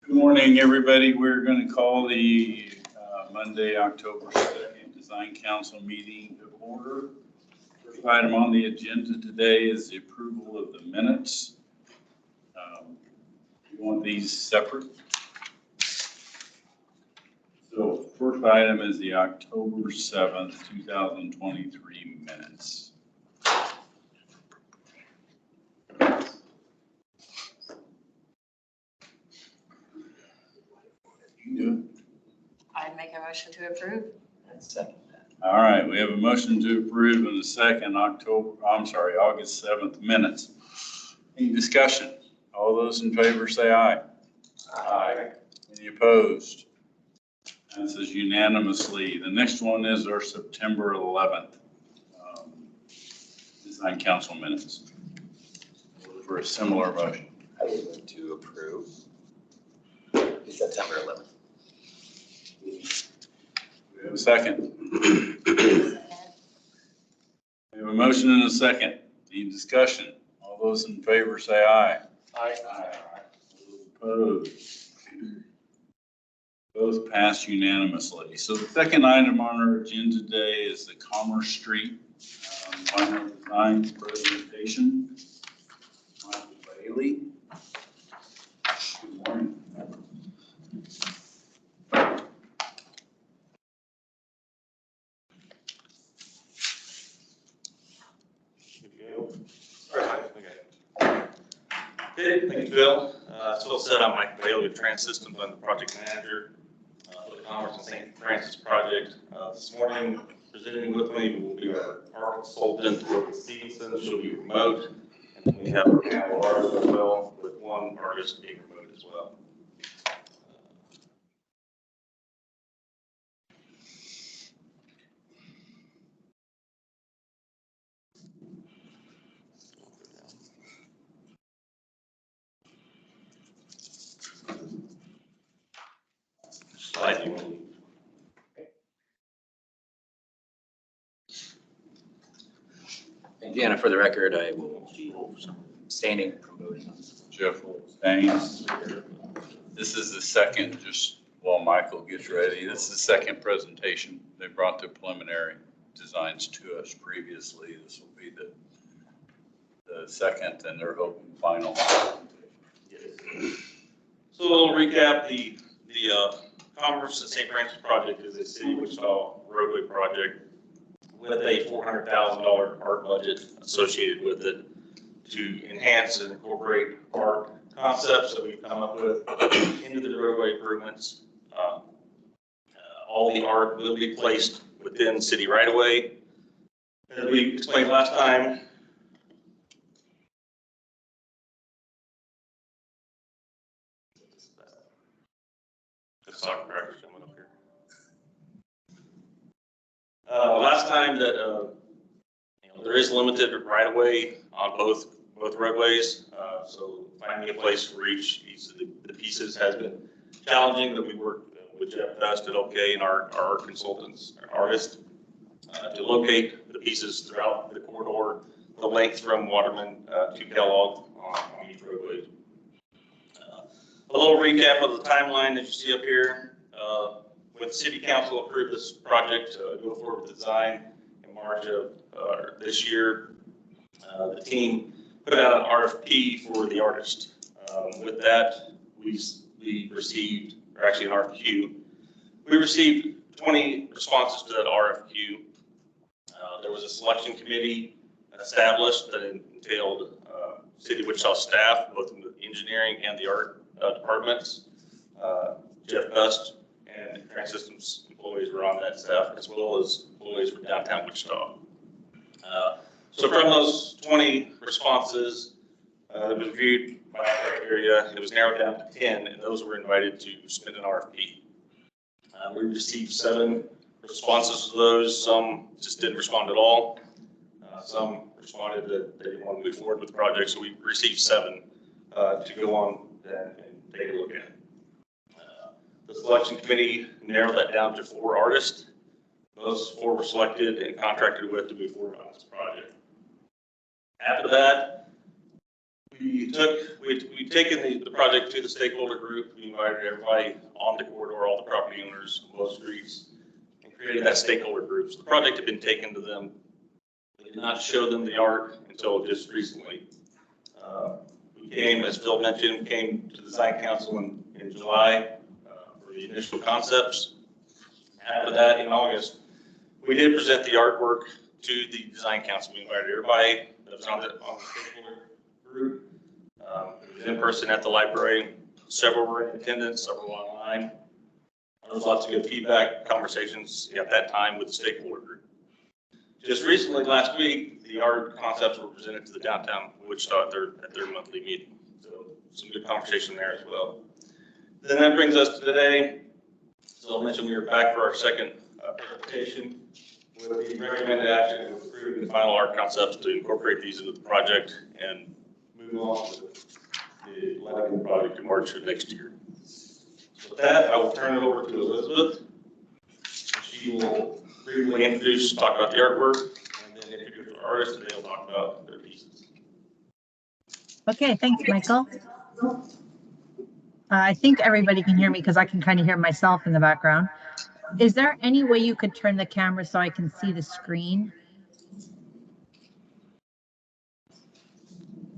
Good morning, everybody. We're going to call the Monday, October 2nd Design Council meeting to order. First item on the agenda today is the approval of the minutes. You want these separate? So first item is the October 7th, 2023 minutes. You do it. I'd make a motion to approve. And second that. All right, we have a motion to approve in the second August 7th minutes. Any discussion? All those in favor say aye. Aye. Any opposed? Passes unanimously. The next one is our September 11th Design Council minutes. For a similar motion. I would move to approve September 11th. We have a second. We have a motion and a second. Any discussion? All those in favor say aye. Aye. Those opposed? Both passed unanimously. So the second item on our agenda today is the Commerce Street final design presentation. Michael Bailey. Good morning. Okay, thank you, Phil. As Phil said, I'm Mike Bailey with Trans Systems. I'm the project manager for the Commerce and St. Francis project. This morning, presenting with me will be our consultant, Stevenson. She'll be remote. And then we have our panel artist as well, with one artist being remote as well. Slide you want. Again, for the record, I will be abstaining from voting. Jeff will abstain. This is the second, just while Michael gets ready, this is the second presentation. They brought the preliminary designs to us previously. This will be the second, and they're hoping final. So a little recap, the Commerce and St. Francis project is a city Wichita roadway project with a $400,000 park budget associated with it to enhance and incorporate park concepts that we've come up with into the roadway improvements. All the art will be placed within city right of way. As we explained last time, coming up here. Last time that there is limited right of way on both roadways, so finding a place for each of the pieces has been challenging. That we worked with Jeff Best at OK and our art consultants, our artists, to locate the pieces throughout the corridor, the length from Waterman to Kellogg on each roadway. A little recap of the timeline that you see up here. When City Council approved this project, go forward with the design in March of this year, the team put out an RFP for the artist. With that, we received, or actually an RFQ, we received 20 responses to that RFQ. There was a selection committee established that entailed City of Wichita staff, both in the engineering and the art departments. Jeff Best and Trans Systems employees were on that staff, as well as employees from downtown Wichita. So from those 20 responses that was reviewed by criteria, it was narrowed down to 10, and those were invited to submit an RFP. We received 7 responses to those. Some just didn't respond at all. Some responded that they didn't want to move forward with the project, so we received 7 to go on and take a look at. The selection committee narrowed that down to 4 artists. Those 4 were selected and contracted with to move forward on this project. After that, we've taken the project to the stakeholder group. We invited everybody on the corridor, all the property owners, both streets, and created that stakeholder group. So the project had been taken to them. They did not show them the art until just recently. We came, as Phil mentioned, came to the design council in July for the initial concepts. After that, in August, we did present the artwork to the design council. We invited everybody that was on the stakeholder group. It was in person at the library. Several were in attendance, several online. There was lots of good feedback, conversations at that time with the stakeholder group. Just recently, last week, the art concepts were presented to the downtown Wichita at their monthly meeting. So some good conversation there as well. Then that brings us to today. So I'll mention we were back for our second presentation with the recommended action of approving the final art concepts to incorporate these into the project and move on with the lighting project in March of next year. So with that, I will turn it over to Elizabeth. She will briefly talk about the artwork, and then introduce the artist, and they'll talk about their pieces. Okay, thanks, Michael. I think everybody can hear me because I can kind of hear myself in the background. Is there any way you could turn the camera so I can see the screen?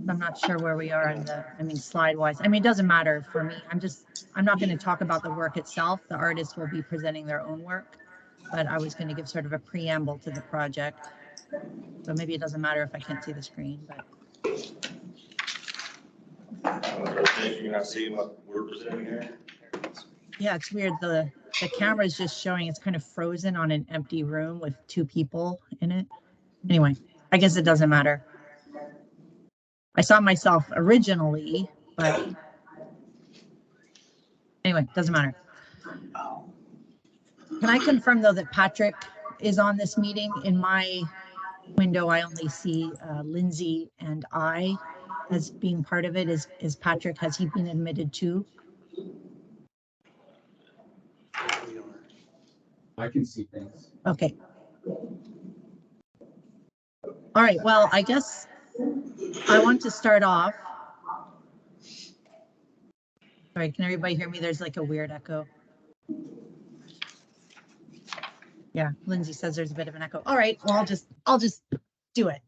I'm not sure where we are in slide wise. It doesn't matter for me. I'm not going to talk about the work itself. The artists will be presenting their own work, but I was going to give sort of a preamble to the project. So maybe it doesn't matter if I can't see the screen, but. You're not seeing what we're presenting here? Yeah, it's weird. The camera is just showing it's kind of frozen on an empty room with two people in it. Anyway, I guess it doesn't matter. I saw myself originally, but anyway, doesn't matter. Can I confirm though that Patrick is on this meeting? In my window, I only see Lindsay and I as being part of it. Is Patrick, has he been admitted too? I can see things. Okay. All right, well, I guess I want to start off. Sorry, can everybody hear me? There's like a weird echo. Yeah, Lindsay says there's a bit of an echo. All right, well, I'll just do it.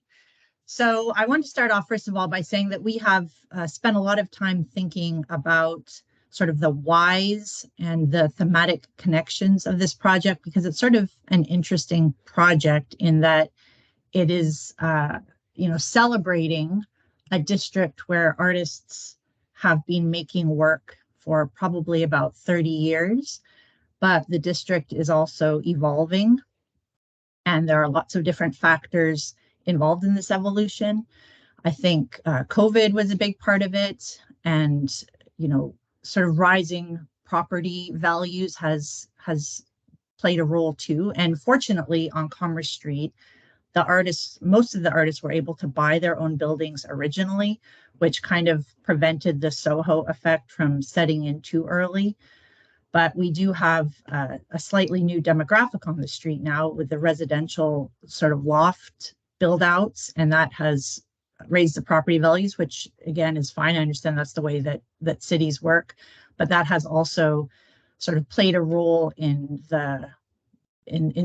So I want to start off, first of all, by saying that we have spent a lot of time thinking about sort of the whys and the thematic connections of this project, because it's sort of an interesting project in that it is, celebrating a district where artists have been making work for probably about 30 years, but the district is also evolving, and there are lots of different factors involved in this evolution. I think COVID was a big part of it, and sort of rising property values has played a role too. And fortunately, on Commerce Street, most of the artists were able to buy their own buildings originally, which kind of prevented the Soho effect from setting in too early. But we do have a slightly new demographic on the street now with the residential sort of loft build outs, and that has raised the property values, which again is fine. I understand that's the way that cities work, but that has also sort of played a role in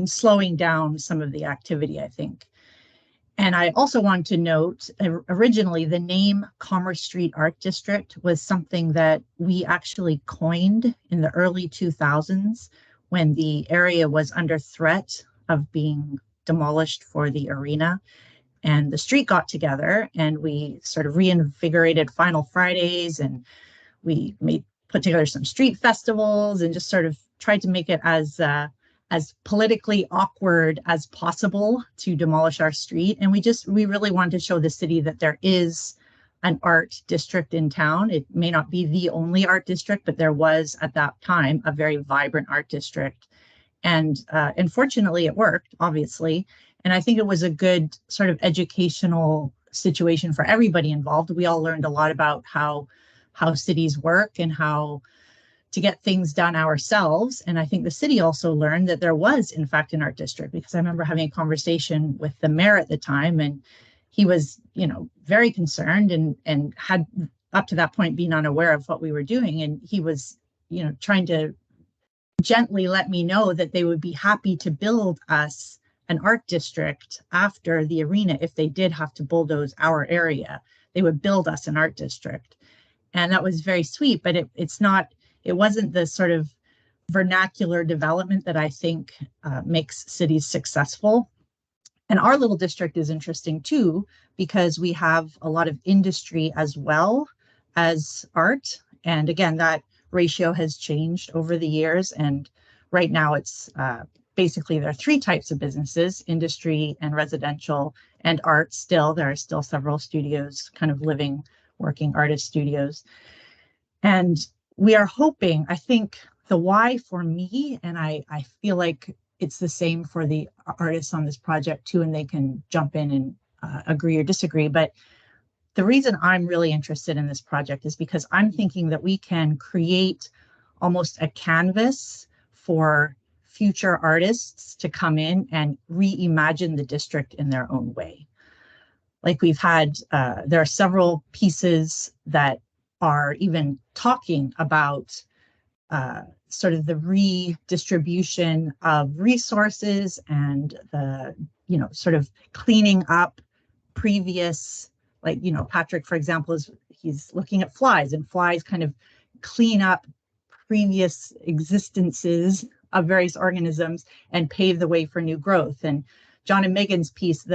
slowing down some of the activity, I think. And I also want to note, originally the name Commerce Street Art District was something that we actually coined in the early 2000s when the area was under threat of being demolished for the arena. And the street got together and we sort of reinvigorated Final Fridays, and we put together some street festivals and just sort of tried to make it as politically awkward as possible to demolish our street. And we really wanted to show the city that there is an art district in town. It may not be the only art district, but there was at that time a very vibrant art district. And fortunately it worked, obviously. And I think it was a good sort of educational situation for everybody involved. We all learned a lot about how cities work and how to get things done ourselves. And I think the city also learned that there was, in fact, an art district, because I remember having a conversation with the mayor at the time, and he was, very concerned and had up to that point been unaware of what we were doing. And he was, trying to gently let me know that they would be happy to build us an art district after the arena. If they did have to bulldoze our area, they would build us an art district. And that was very sweet, but it wasn't the sort of vernacular development that I think makes cities successful. And our little district is interesting too, because we have a lot of industry as well as art. And again, that ratio has changed over the years. And right now it's basically there are three types of businesses: industry and residential and art. Still, there are still several studios, kind of living, working artist studios. And we are hoping, I think the why for me, and I feel like it's the same for the artists on this project too, and they can jump in and agree or disagree. But the reason I'm really interested in this project is because I'm thinking that we can create almost a canvas for future artists to come in and reimagine the district in their own way. Like we've had, there are several pieces that are even talking about sort of the redistribution of resources and the, sort of cleaning up previous, like, Patrick, for example, he's looking at flies, and flies kind of clean up previous existences of various organisms and pave the way for new growth. And John and Megan's piece,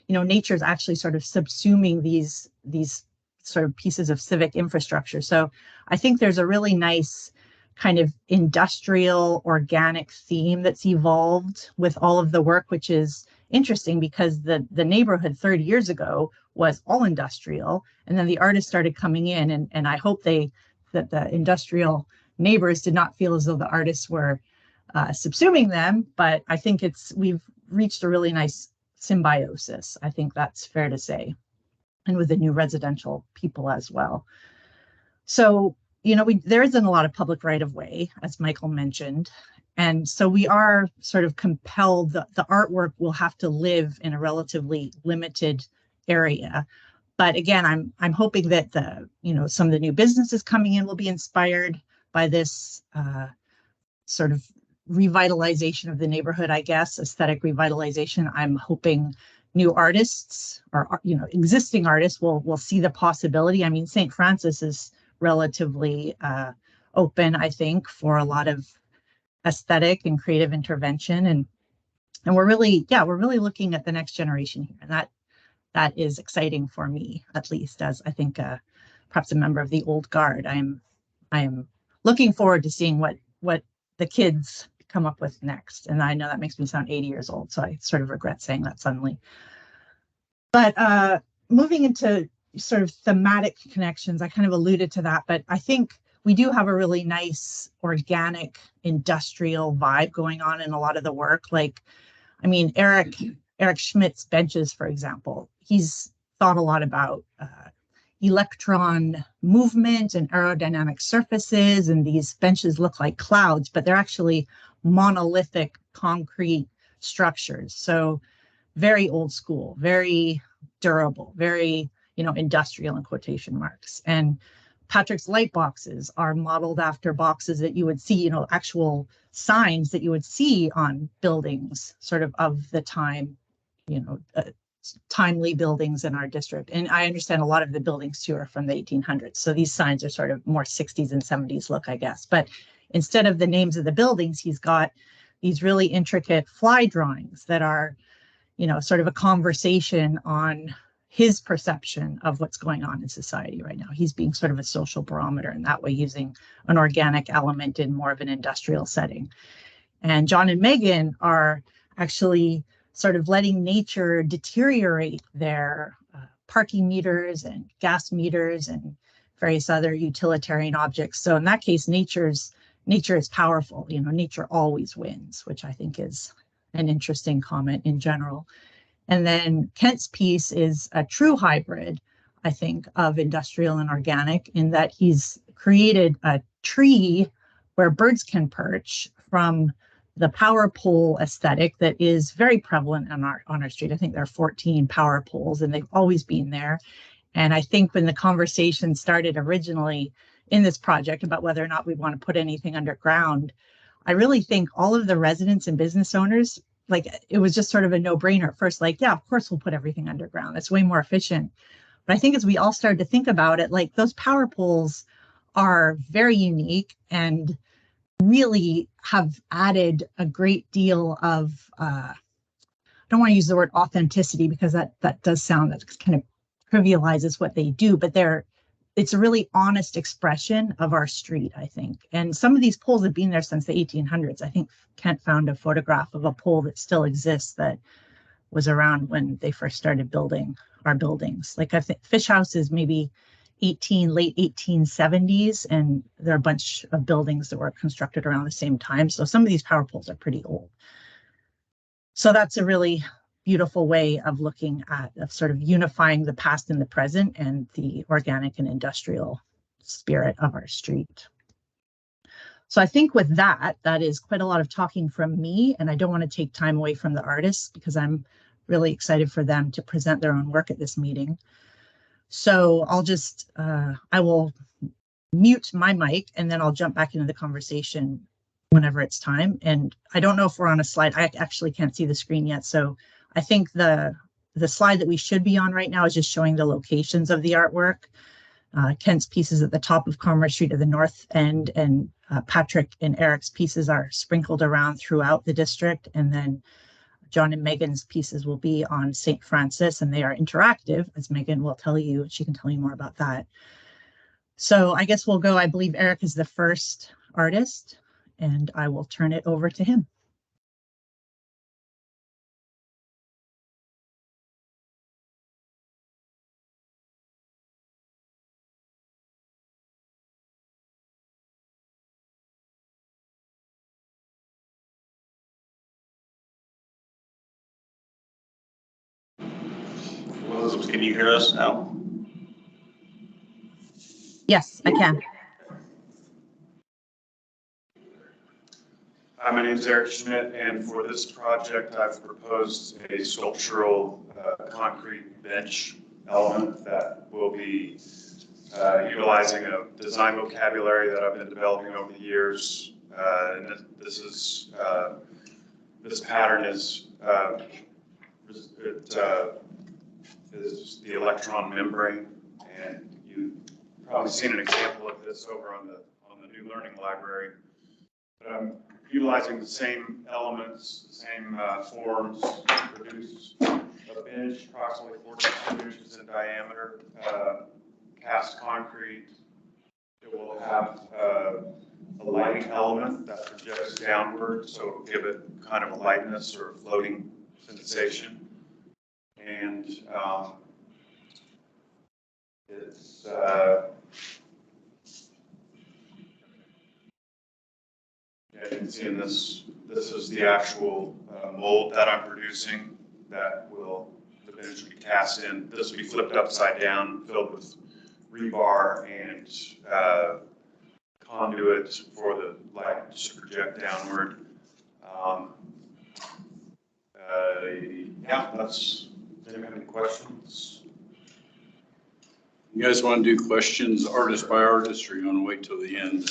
nature is actually sort of subsuming these sort of pieces of civic infrastructure. So I think there's a really nice kind of industrial organic theme that's evolved with all of the work, which is interesting because the neighborhood 30 years ago was all industrial, and then the artists started coming in, and I hope that the industrial neighbors did not feel as though the artists were subsuming them, but I think we've reached a really nice symbiosis. I think that's fair to say, and with the new residential people as well. So, there isn't a lot of public right of way, as Michael mentioned. And so we are sort of compelled, the artwork will have to live in a relatively limited area. But again, I'm hoping that some of the new businesses coming in will be inspired by this sort of revitalization of the neighborhood, I guess, aesthetic revitalization. I'm hoping new artists or, existing artists will see the possibility. I mean, St. Francis is relatively open, I think, for a lot of aesthetic and creative intervention. And we're really looking at the next generation here. And that is exciting for me, at least, as I think perhaps a member of the old guard. I am looking forward to seeing what the kids come up with next. And I know that makes me sound 80 years old, so I sort of regret saying that suddenly. But moving into sort of thematic connections, I kind of alluded to that, but I think we do have a really nice organic industrial vibe going on in a lot of the work. Like, I mean, Eric Schmidt's benches, for example, he's thought a lot about electron movement and aerodynamic surfaces, and these benches look like clouds, but they're actually monolithic concrete structures. So very old school, very durable, very, industrial in quotation marks. And Patrick's light boxes are modeled after boxes that you would see, actual signs that you would see on buildings sort of the time, timely buildings in our district. And I understand a lot of the buildings too are from the 1800s. So these signs are sort of more 60s and 70s look, I guess. But instead of the names of the buildings, he's got these really intricate fly drawings that are, sort of a conversation on his perception of what's going on in society right now. He's being sort of a social barometer in that way, using an organic element in more of an industrial setting. And John and Megan are actually sort of letting nature deteriorate their parking meters and gas meters and various other utilitarian objects. So in that case, nature is powerful. Nature always wins, which I think is an interesting comment in general. And then Kent's piece is a true hybrid, I think, of industrial and organic, in that he's created a tree where birds can perch from the power pole aesthetic that is very prevalent on our street. I think there are 14 power poles and they've always been there. And I think when the conversation started originally in this project about whether or not we want to put anything underground, I really think all of the residents and business owners, like it was just sort of a no-brainer at first, like, yeah, of course we'll put everything underground. That's way more efficient. But I think as we all started to think about it, like those power poles are very unique and really have added a great deal of, I don't want to use the word authenticity because that does sound, that kind of trivializes what they do, but it's a really honest expression of our street, I think. And some of these poles have been there since the 1800s. I think Kent found a photograph of a pole that still exists that was around when they first started building our buildings. Like I think Fish House is maybe late 1870s, and there are a bunch of buildings that were constructed around the same time. So some of these power poles are pretty old. So that's a really beautiful way of looking at, of sort of unifying the past and the present and the organic and industrial spirit of our street. So I think with that is quite a lot of talking from me, and I don't want to take time away from the artists because I'm really excited for them to present their own work at this meeting. So I'll just, I will mute my mic and then I'll jump back into the conversation whenever it's time. And I don't know if we're on a slide. I actually can't see the screen yet. So I think the slide that we should be on right now is just showing the locations of the artwork. Kent's pieces at the top of Commerce Street at the north end, and Patrick and Eric's pieces are sprinkled around throughout the district. And then John and Megan's pieces will be on St. Francis, and they are interactive, as Megan will tell you. She can tell you more about that. So I guess we'll go, I believe Eric is the first artist, and I will turn it over to him. Elizabeth, can you hear us now? Yes, I can. Hi, my name is Eric Schmidt, and for this project, I've proposed a sculptural concrete bench element that will be utilizing a design vocabulary that I've been developing over the years. And this pattern is the electron membrane, and you've probably seen an example of this over on the new learning library. But I'm utilizing the same elements, the same forms to produce a bench approximately 42 inches in diameter, cast concrete. It will have a light element that projects downward, so it will give it kind of a lightness or a floating sensation. And it's yeah, you can see in this is the actual mold that I'm producing that will eventually be cast in. This will be flipped upside down, filled with rebar and conduit for the light to project downward. Yeah, that's, does anyone have any questions? You guys want to do questions artist by artist, or you want to wait till the end?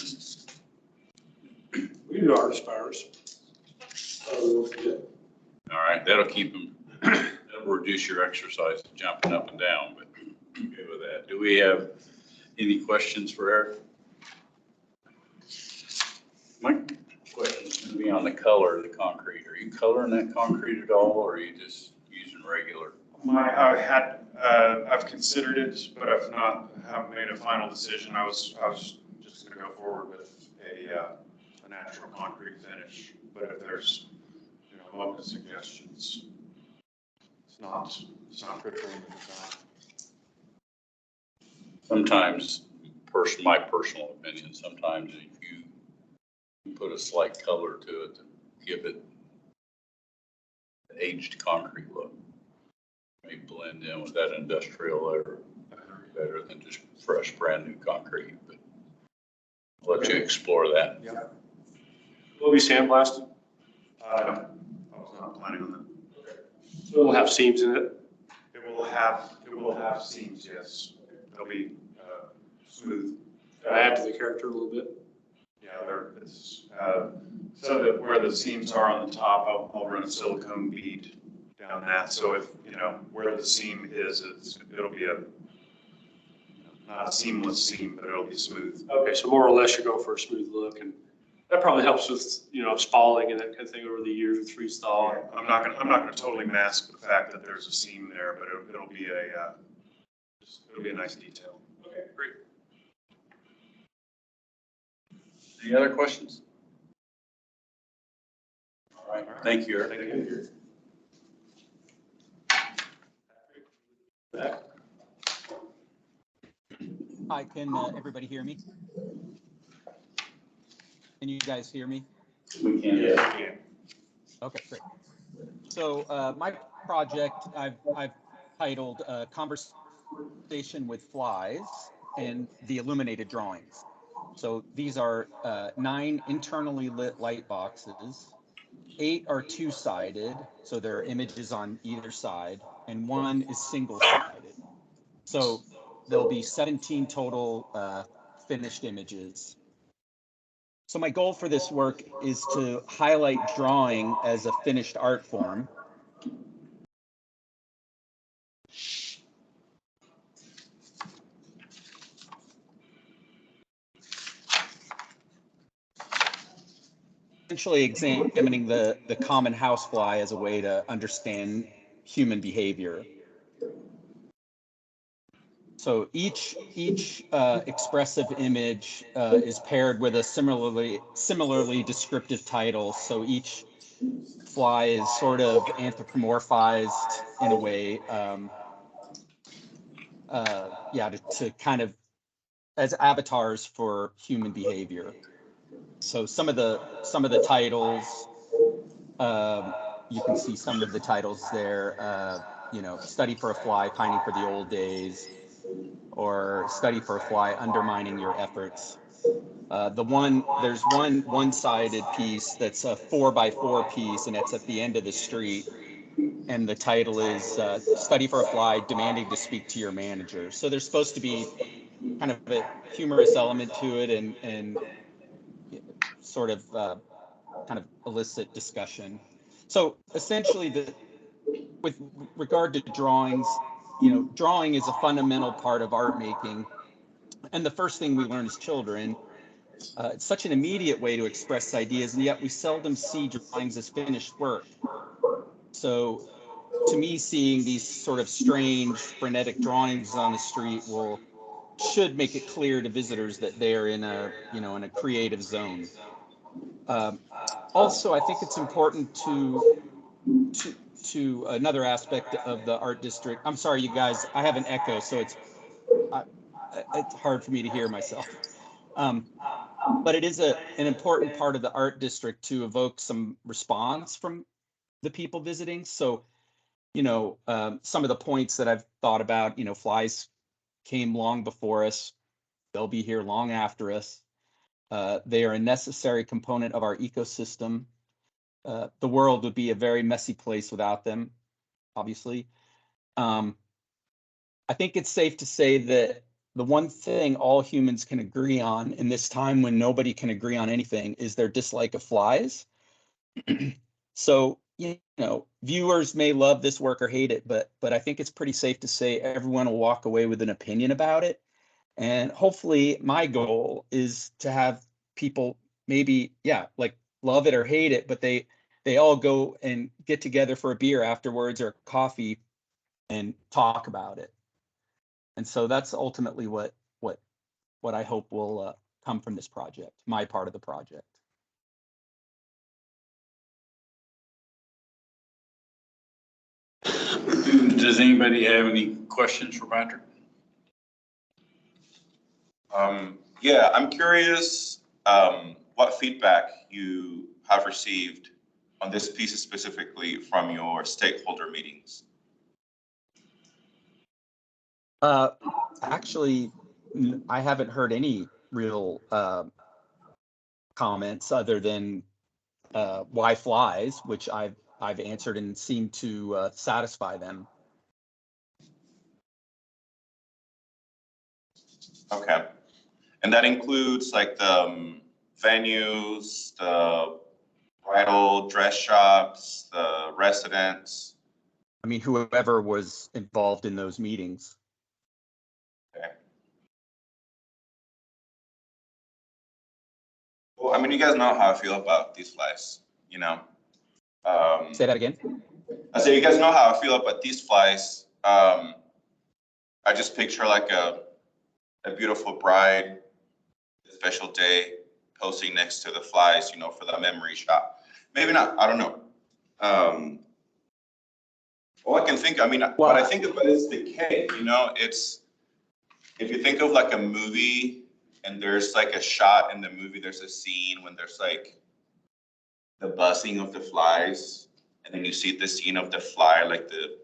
We can do artist by artist. All right, that'll keep them, that'll reduce your exercise of jumping up and down, but I'm good with that. Do we have any questions for Eric? My question is going to be on the color of the concrete. Are you coloring that concrete at all, or are you just using regular? I've considered it, but haven't made a final decision. I was just going to go forward with a natural concrete finish. But if there's, I'm open to suggestions. It's not critical in the design. Sometimes, my personal opinion, sometimes if you put a slight color to it to give it an aged concrete look, may blend in with that industrial layer better than just fresh, brand new concrete. But I'll let you explore that. Yeah. Will it be sandblasted? No, I was not planning on that. So we'll have seams in it. It will have seams, yes. They'll be smooth. To add to the character a little bit. Yeah, it's, so that where the seams are on the top, I'll run a silicone bead down that. So if, where the seam is, it'll be not a seamless seam, but it'll be smooth. Okay, so more or less you're going for a smooth look, and that probably helps with, spalling and that kind of thing over the years with freestyle. I'm not gonna totally mask the fact that there's a seam there, but it'll be a nice detail. Okay, great. Any other questions? All right, thank you, Eric. Thank you. Back. Hi, can everybody hear me? Can you guys hear me? We can. Yeah. Okay, great. So my project I've titled Conversation with Flies and the Illuminated Drawings. So these are 9 internally lit light boxes. 8 are two-sided, so there are images on either side, and 1 is single-sided. So there'll be 17 total finished images. So my goal for this work is to highlight drawing as a finished art form. Essentially examining the common housefly as a way to understand human behavior. So each expressive image is paired with a similarly descriptive title. So each fly is sort of anthropomorphized in a way, to kind of as avatars for human behavior. So some of the titles, you can see some of the titles there. Study for a fly, pining for the old days, or study for a fly, undermining your efforts. There's one-sided piece that's a 4x4 piece, and it's at the end of the street. And the title is Study for a Fly, Demanding to Speak to Your Manager. So there's supposed to be kind of a humorous element to it and sort of kind of elicit discussion. So essentially, with regard to drawings, drawing is a fundamental part of art making. And the first thing we learn as children, it's such an immediate way to express ideas, and yet we seldom see drawings as finished work. So to me, seeing these sort of strange, frenetic drawings on the street should make it clear to visitors that they're in a creative zone. Also, I think it's important to another aspect of the art district. I'm sorry, you guys, I have an echo, so it's hard for me to hear myself. But it is an important part of the art district to evoke some response from the people visiting. So, some of the points that I've thought about, flies came long before us. They'll be here long after us. They are a necessary component of our ecosystem. The world would be a very messy place without them, obviously. I think it's safe to say that the one thing all humans can agree on in this time when nobody can agree on anything is their dislike of flies. So, viewers may love this work or hate it, but I think it's pretty safe to say everyone will walk away with an opinion about it. And hopefully my goal is to have people maybe, like love it or hate it, but they all go and get together for a beer afterwards or coffee and talk about it. And so that's ultimately what I hope will come from this project, my part of the project. Does anybody have any questions for Patrick? Yeah, I'm curious what feedback you have received on this piece specifically from your stakeholder meetings. Actually, I haven't heard any real comments other than why flies, which I've answered and seemed to satisfy them. Okay. And that includes like the venues, the bridal dress shops, the residents. I mean, whoever was involved in those meetings. Okay. Well, I mean, you guys know how I feel about these flies, you know? Say that again? I say, you guys know how I feel about these flies. I just picture like a beautiful bride, a special day, posing next to the flies, you know, for the memory shot. Maybe not, I don't know. All I can think, I mean, what I think about is the cake, you know, it's, if you think of like a movie and there's like a shot in the movie, there's a scene when there's like the buzzing of the flies, and then you see the scene of the fly, like the,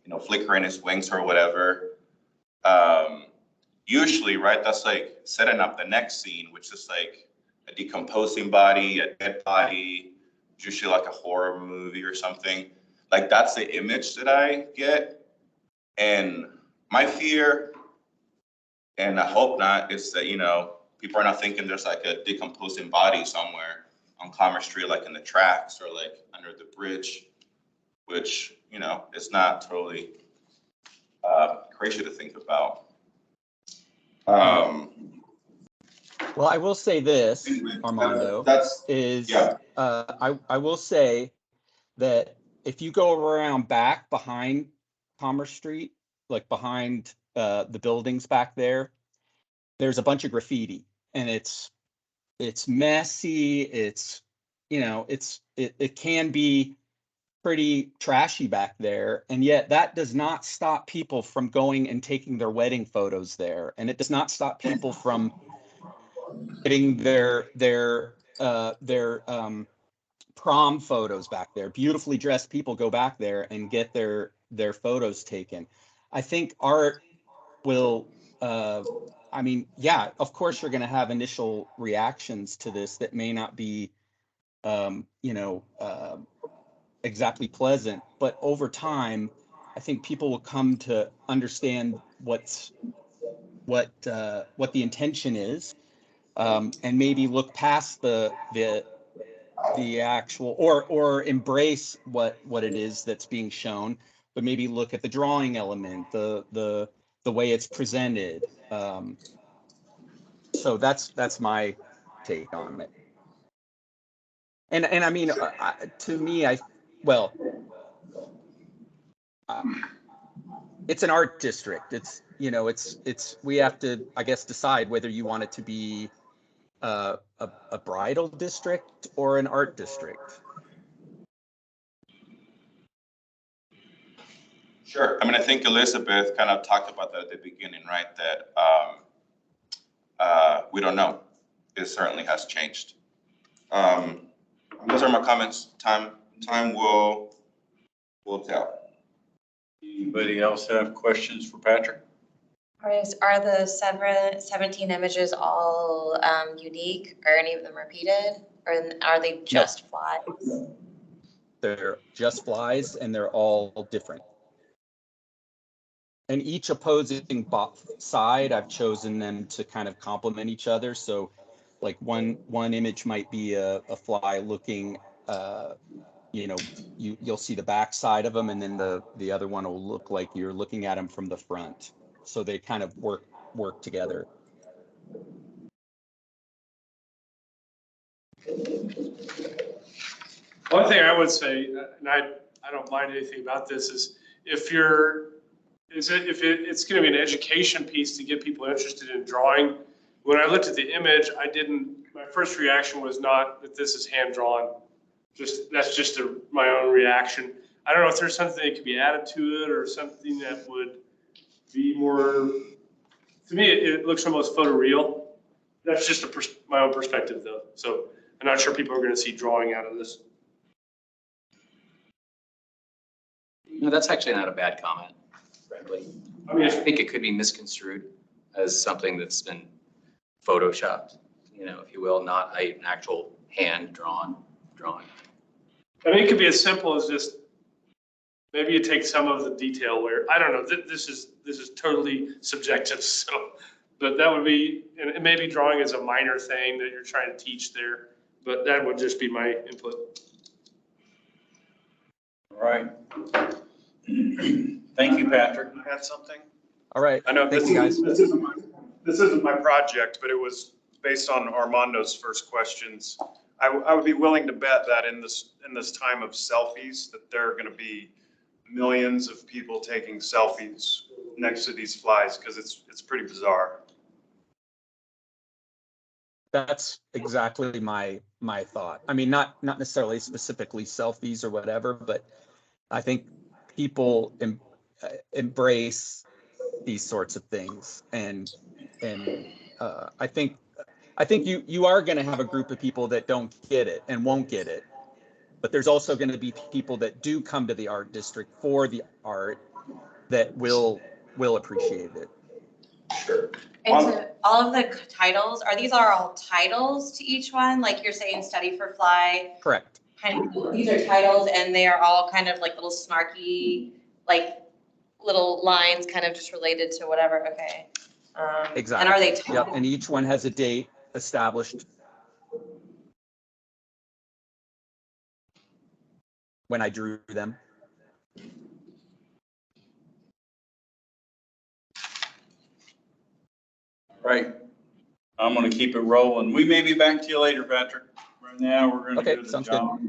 you know, flickering his wings or whatever. Usually, right, that's like setting up the next scene, which is like a decomposing body, a dead body, usually like a horror movie or something. Like that's the image that I get. And my fear, and I hope not, is that, you know, people are not thinking there's like a decomposing body somewhere on Commerce Street, like in the tracks or like under the bridge, which, you know, it's not totally crazy to think about. Well, I will say this, Armando, I will say that if you go around back behind Commerce Street, like behind the buildings back there, there's a bunch of graffiti, and it's messy. It's, you know, it can be pretty trashy back there, and yet that does not stop people from going and taking their wedding photos there, and it does not stop people from getting their prom photos back there. Beautifully dressed people go back there and get their photos taken. I think art will, I mean, yeah, of course you're going to have initial reactions to this that may not be, you know, exactly pleasant, but over time, I think people will come to understand what the intention is, and maybe look past the actual, or embrace what it is that's being shown, but maybe look at the drawing element, the way it's presented. So that's my take on it. And I mean, to me, it's an art district. It's, you know, it's we have to, I guess, decide whether you want it to be a bridal district or an art district. Sure. I mean, I think Elizabeth kind of talked about that at the beginning, right? That we don't know. It certainly has changed. Those are my comments. Time will tell. Anybody else have questions for Patrick? Are the 17 images all unique? Are any of them repeated? Or are they just flies? They're just flies, and they're all different. And each opposing side, I've chosen them to kind of complement each other. So like one image might be a fly looking, you know, you'll see the back side of them, and then the other one will look like you're looking at them from the front. So they kind of work together. One thing I would say, and I don't mind anything about this, is if it's going to be an education piece to get people interested in drawing. When I looked at the image, my first reaction was not that this is hand drawn. That's just my own reaction. I don't know if there's something that could be added to it, or something that would be more, to me, it looks almost photoreal. That's just my own perspective though. So I'm not sure people are going to see drawing out of this. No, that's actually not a bad comment, frankly. I mean, I think it could be misconstrued as something that's been photoshopped, you know, if you will, not an actual hand-drawn drawing. I mean, it could be as simple as just, maybe you take some of the detail where, I don't know, this is totally subjective, so, but that would be, and maybe drawing is a minor thing that you're trying to teach there, but that would just be my input. All right. Thank you, Patrick. Can I add something? All right. I know Thank this you, guys. this isn't my project, but it was based on Armando's first questions. I would be willing to bet that in this time of selfies, that there are going to be millions of people taking selfies next to these flies, because it's pretty bizarre. That's exactly my thought. I mean, not necessarily specifically selfies or whatever, but I think people embrace these sorts of things, and I think you are going to have a group of people that don't get it and won't get it, but there's also going to be people that do come to the art district for the art that will appreciate it. Sure. And so all of the titles, these are all titles to each one? Like you're saying Study for Fly? Correct. Kind of, these are titles and they are all kind of like little snarky, like little lines kind of just related to whatever, okay. Exactly. And are they? Yep. And each one has a date established when I drew them. Right. I'm gonna keep it rolling. We may be back to you later, Patrick. Right now, we're gonna Okay, do the sounds job.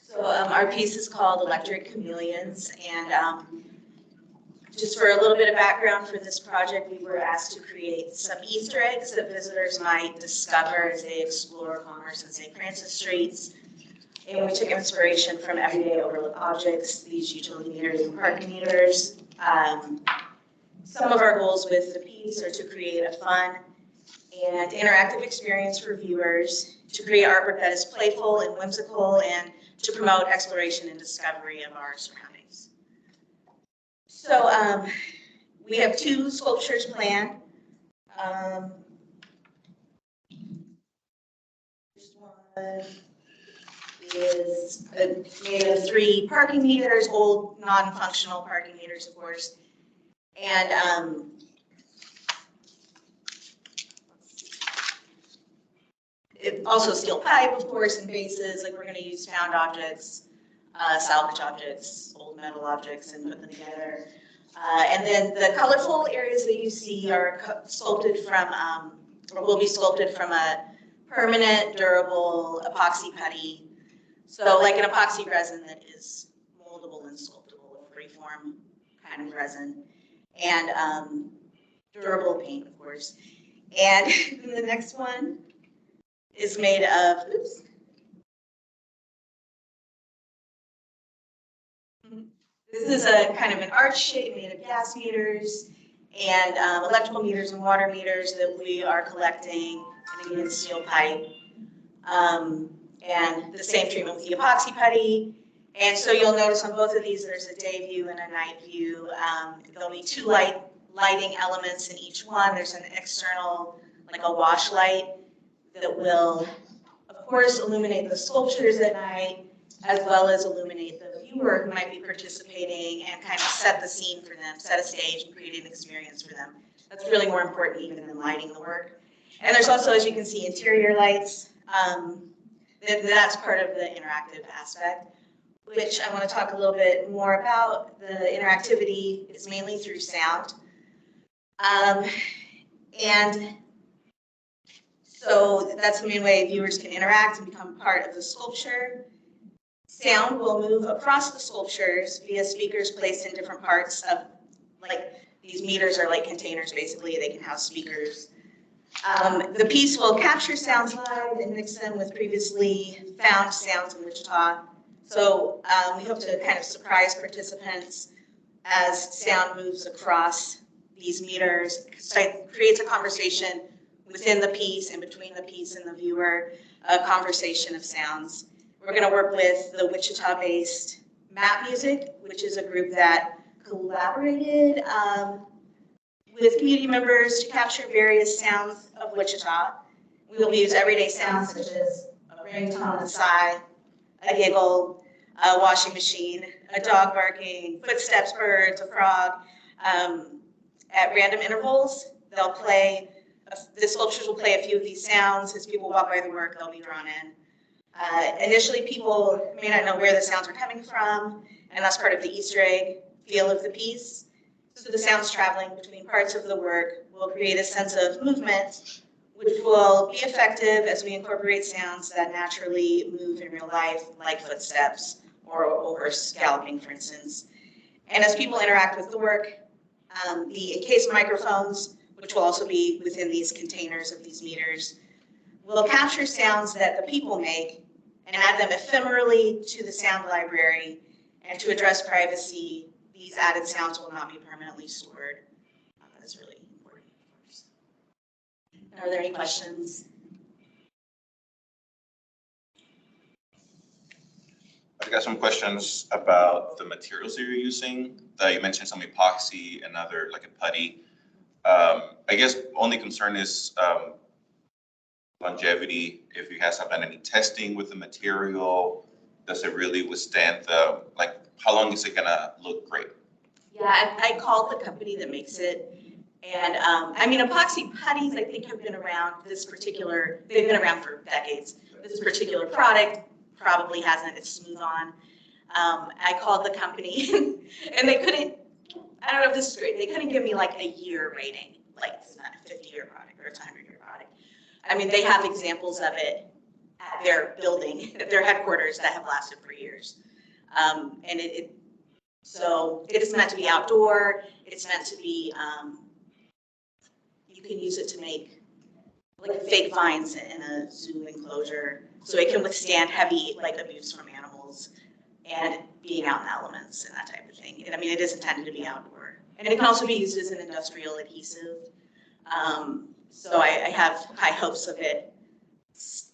So our piece is called Electric Chameleons, and just for a little bit of background for this project, we were asked to create some Easter eggs that visitors might discover as they explore Commerce and St. Francis streets. And we took inspiration from everyday overlooked objects, these utility meters and parking meters. Some of our goals with the piece are to create a fun and interactive experience for viewers, to create artwork that is playful and whimsical, and to promote exploration and discovery of our surroundings. So we have 2 sculptures planned. This one is made of 3 parking meters, old non-functional parking meters, of course. And also steel pipe, of course, and bases. Like, we're going to use found objects, salvage objects, old metal objects, and put them together. And then the colorful areas that you see are sculpted from, or will be sculpted from a permanent, durable epoxy putty. So like an epoxy resin that is moldable and sculptable, a freeform kind of resin. And durable paint, of course. And then the next one is made of, oops. This is a kind of an arch shape made of gas meters and electrical meters and water meters that we are collecting, and again, steel pipe. And the same treatment with the epoxy putty. And so you'll notice on both of these, there's a day view and a night view. There'll be 2 lighting elements in each one. There's an external, like a wash light, that will, of course, illuminate the sculptures at night, as well as illuminate the viewer who might be participating and kind of set the scene for them, set a stage and create an experience for them. That's really more important even than lighting the work. And there's also, as you can see, interior lights. That's part of the interactive aspect, which I want to talk a little bit more about. The interactivity is mainly through sound. And so that's the main way viewers can interact and become part of the sculpture. Sound will move across the sculptures via speakers placed in different parts of, like, these meters are like containers, basically. They can house speakers. The piece will capture sounds live and mix them with previously found sounds in Wichita. So we hope to kind of surprise participants as sound moves across these meters. So it creates a conversation within the piece and between the piece and the viewer, a conversation of sounds. We're going to work with the Wichita-based Map Music, which is a group that collaborated with community members to capture various sounds of Wichita. We will use everyday sounds such as a ringtone on the side, a giggle, a washing machine, a dog barking, footsteps, birds, a frog. At random intervals, they'll play, the sculptures will play a few of these sounds. As people walk by the work, they'll be drawn in. Initially, people may not know where the sounds are coming from, and that's part of the Easter egg feel of the piece. So the sounds traveling between parts of the work will create a sense of movement, which will be effective as we incorporate sounds that naturally move in real life, like footsteps or galloping, for instance. And as people interact with the work, the encased microphones, which will also be within these containers of these meters, will capture sounds that the people make and add them ephemerally to the sound library. And to address privacy, these added sounds will not be permanently stored. That's really important. Are there any questions? I've got some questions about the materials that you're using. You mentioned some epoxy and other, like a putty. I guess only concern is longevity. If you guys have done any testing with the material, does it really withstand the, like, how long is it gonna look great? Yeah, I called the company that makes it. And I mean, epoxy putties, I think, have been around they've been around for decades. This particular product probably hasn't, it's smooth on. I called the company and they couldn't, I don't know if this is great, they couldn't give me like a year rating, like it's not a 50-year product or a 100-year product. I mean, they have examples of it at their building, at their headquarters that have lasted for years. And so it is meant to be outdoor, it's meant to be, you can use it to make like fake vines in a zoo enclosure, so it can withstand heavy like abuse from animals and being out in elements and that type of thing. And I mean, it is intended to be outdoor, and it can also be used as an industrial adhesive. So I have high hopes of it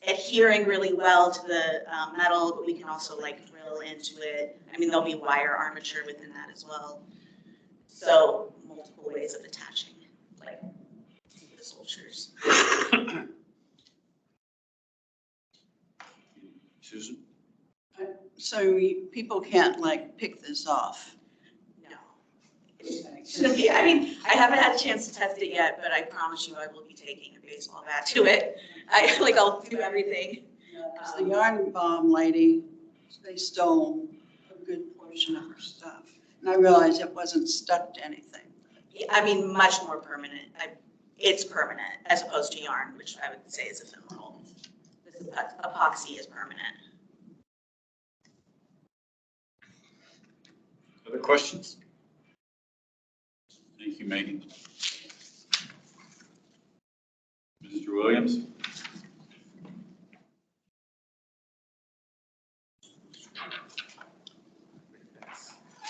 adhering really well to the metal, but we can also like drill into it. I mean, there'll be wire armature within that as well. So multiple ways of attaching like the sculptures. Susan? So people can't like pick this off? No. It shouldn't be. I mean, I haven't had a chance to test it yet, but I promise you I will be taking a baseball bat to it. I'll do everything. Because the yarn bomb lady, they stole a good portion of her stuff. And I realized it wasn't stuck to anything. Yeah, I mean, much more permanent. It's permanent as opposed to yarn, which I would say is ephemeral. This epoxy is permanent. Other questions? Thank you, Megan. Mr. Williams?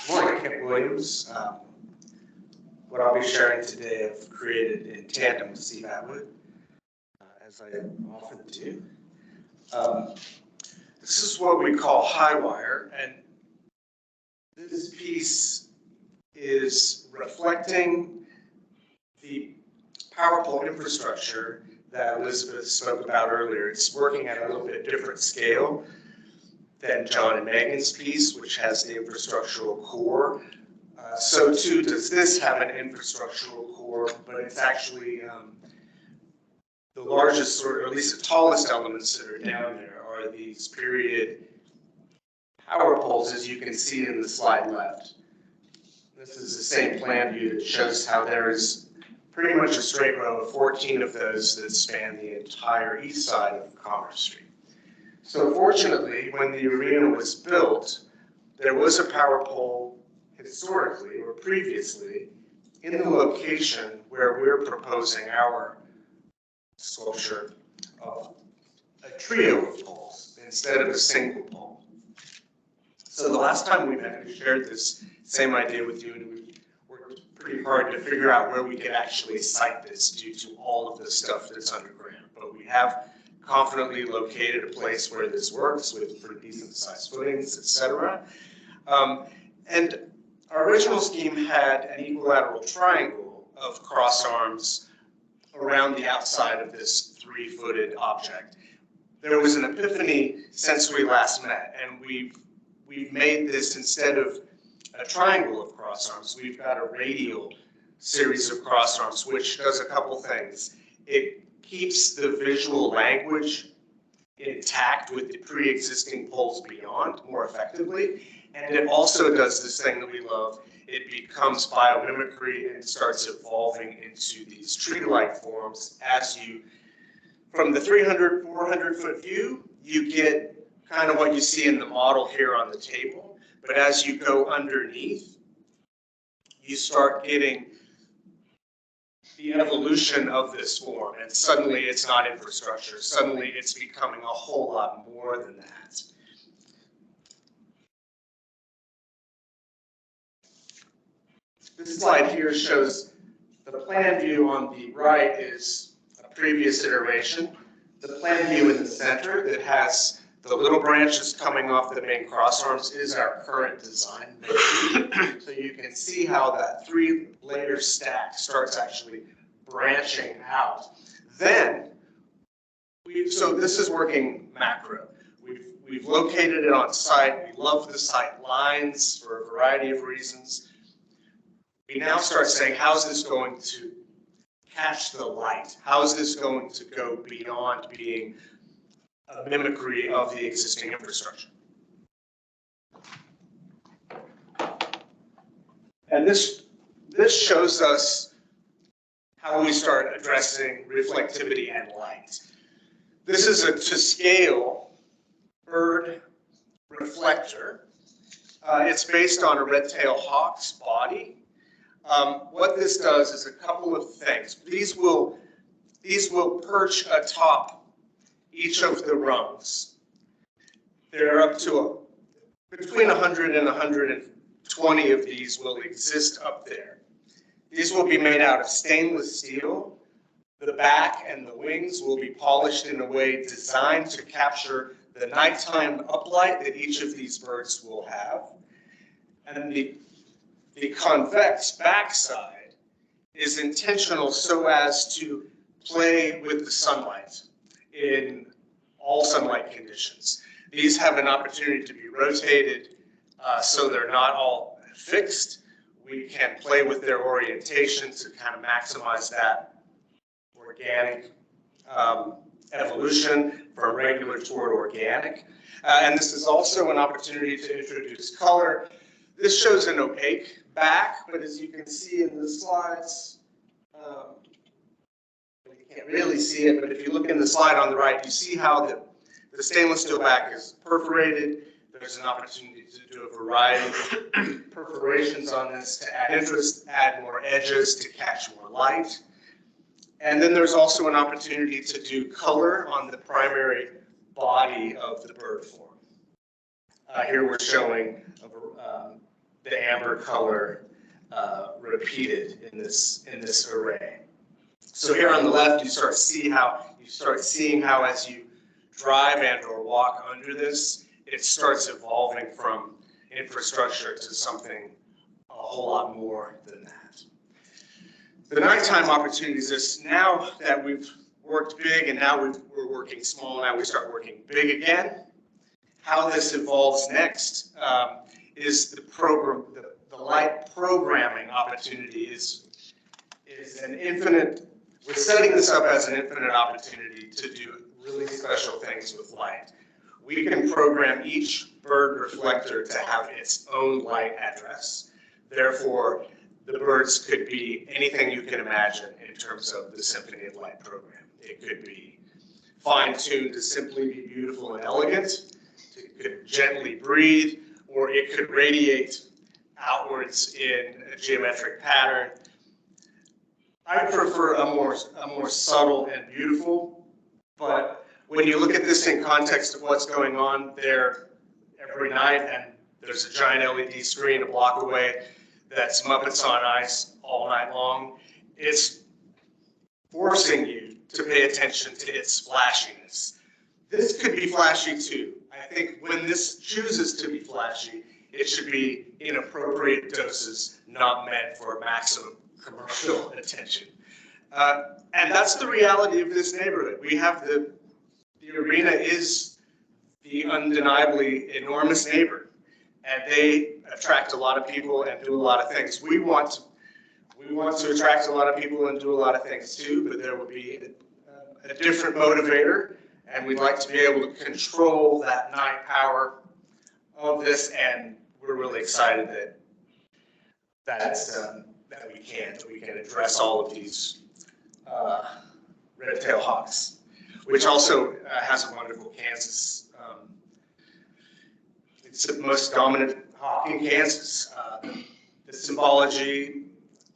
Morning, Kent Williams. What I'll be sharing today I've created in tandem with Steve Atwood, as I often do. This is what we call high wire, and this piece is reflecting the power pole infrastructure that Elizabeth spoke about earlier. It's working at a little bit different scale than John and Megan's piece, which has the infrastructural core. So too does this have an infrastructural core, but it's actually the largest, or at least the tallest elements that are down there are these period power poles, as you can see in the slide left. This is the same plan view that shows how there is pretty much a straight row of 14 of those that span the entire east side of Commerce Street. So fortunately, when the arena was built, there was a power pole historically or previously in the location where we're proposing our sculpture of a trio of poles instead of a single pole. So the last time we met, we shared this same idea with you, and we worked pretty hard to figure out where we could actually site this due to all of the stuff that's underground. But we have confidently located a place where this works with pretty decent sized footings, et cetera. And our original scheme had an equilateral triangle of cross arms around the outside of this 3-footed object. There was an epiphany since we last met, and we've made this, instead of a triangle of cross arms, we've got a radial series of cross arms, which does a couple things. It keeps the visual language intact with the pre-existing poles beyond more effectively, and it also does this thing that we love. It becomes biomimicry and starts evolving into these tree-like forms as you, from the 300, 400-foot view, you get kind of what you see in the model here on the table. But as you go underneath, you start getting the evolution of this form. And suddenly it's not infrastructure. Suddenly it's becoming a whole lot more than that. This slide here shows the plan view on the right is a previous iteration. The plan view in the center that has the little branches coming off the main cross arms is our current design. So you can see how that 3-layer stack starts actually branching out. Then, so this is working macro. We've located it on site. We love the site lines for a variety of reasons. We now start saying, how's this going to catch the light? How is this going to go beyond being a mimicry of the existing infrastructure? And this shows us how we start addressing reflectivity and light. This is a to scale bird reflector. It's based on a red-tailed hawk's body. What this does is a couple of things. These will perch atop each of the rungs. They're up to between 100 and 120 of these will exist up there. These will be made out of stainless steel. The back and the wings will be polished in a way designed to capture the nighttime uplight that each of these birds will have. And the convex backside is intentional so as to play with the sunlight in all sunlight conditions. These have an opportunity to be rotated so they're not all fixed. We can play with their orientation to kind of maximize that organic evolution from regular toward organic. And this is also an opportunity to introduce color. This shows an opaque back, but as you can see in the slides, you can't really see it, but if you look in the slide on the right, you see how the stainless steel back is perforated. There's an opportunity to do a variety of perforations on this to add interest, add more edges to catch more light. And then there's also an opportunity to do color on the primary body of the bird form. Here we're showing the amber color repeated in this array. So here on the left, you start seeing how as you drive and or walk under this, it starts evolving from infrastructure to something a whole lot more than that. The nighttime opportunities is now that we've worked big and now we're working small, now we start working big again. How this evolves next is the light programming opportunity is an infinite. We're setting this up as an infinite opportunity to do really special things with light. We can program each bird reflector to have its own light address. Therefore, the birds could be anything you can imagine in terms of the Symphony of Light program. It could be fine-tuned to simply be beautiful and elegant. It could gently breathe, or it could radiate outwards in a geometric pattern. I prefer a more subtle and beautiful, but when you look at this in context of what's going on there every night, and there's a giant LED screen a block away, that's Muppets on Ice all night long. It's forcing you to pay attention to its flashiness. This could be flashy too. I think when this chooses to be flashy, it should be in appropriate doses, not meant for maximum commercial attention. And that's the reality of this neighborhood. We have the arena is the undeniably enormous neighbor, and they attract a lot of people and do a lot of things. We want to attract a lot of people and do a lot of things too, but there will be a different motivator, and we'd like to be able to control that night power of this, and we're really excited that we can address all of these red-tailed hawks, which also has a wonderful Kansas. It's the most dominant hawk in Kansas. The symbology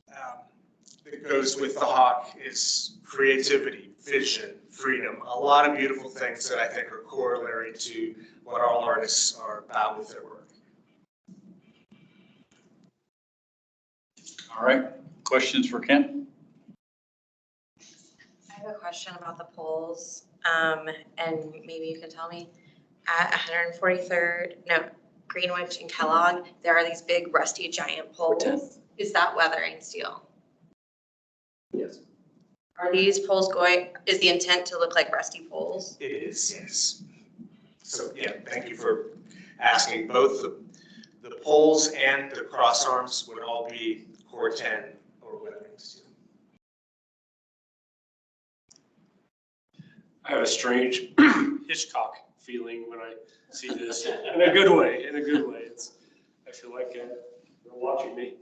that goes with the hawk is creativity, vision, freedom, a lot of beautiful things that I think are corollary to what all artists are about with their work. All right, questions for Ken? I have a question about the polls, and maybe you can tell me. At 143rd, no, Greenwich and Kellogg, there are these big rusty giant poles. Is that weathering steel? Yes. Are these poles is the intent to look like rusty poles? It is, yes. So, yeah, thank you for asking. Both the poles and the cross arms would all be Core 10 or weathering steel. I have a strange Hitchcock feeling when I see this, in a good way, in a good way. I feel like they're watching me.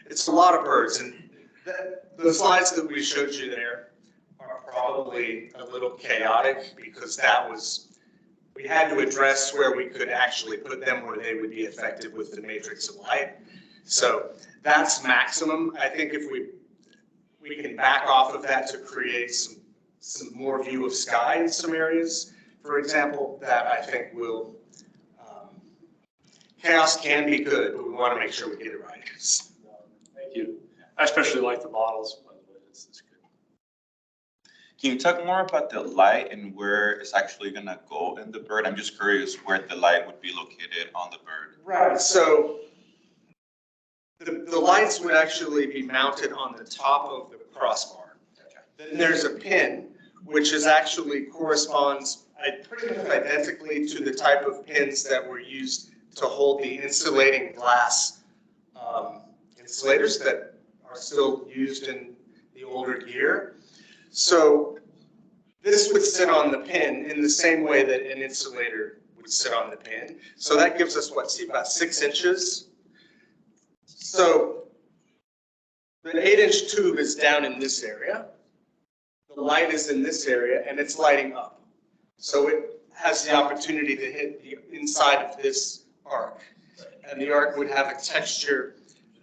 It's a lot of birds, and the slides that we showed you there are probably a little chaotic because we had to address where we could actually put them where they would be effective with the matrix of light. So that's maximum. I think if we can back off of that to create some more view of sky in some areas, for example, that I think will, chaos can be good, but we want to make sure we get it right. Thank you. I especially like the models, by the way. It's good. Can you talk more about the light and where it's actually gonna go in the bird? I'm just curious where the light would be located on the bird. Right, so the lights would actually be mounted on the top of the crossbar. Then there's a pin, which is actually corresponds pretty much identically to the type of pins that were used to hold the insulating glass insulators that are still used in the older gear. So this would sit on the pin in the same way that an insulator would sit on the pin. So that gives us, about 6 inches. So the 8-inch tube is down in this area. The light is in this area, and it's lighting up. So it has the opportunity to hit the inside of this arc. And the arc would have a texture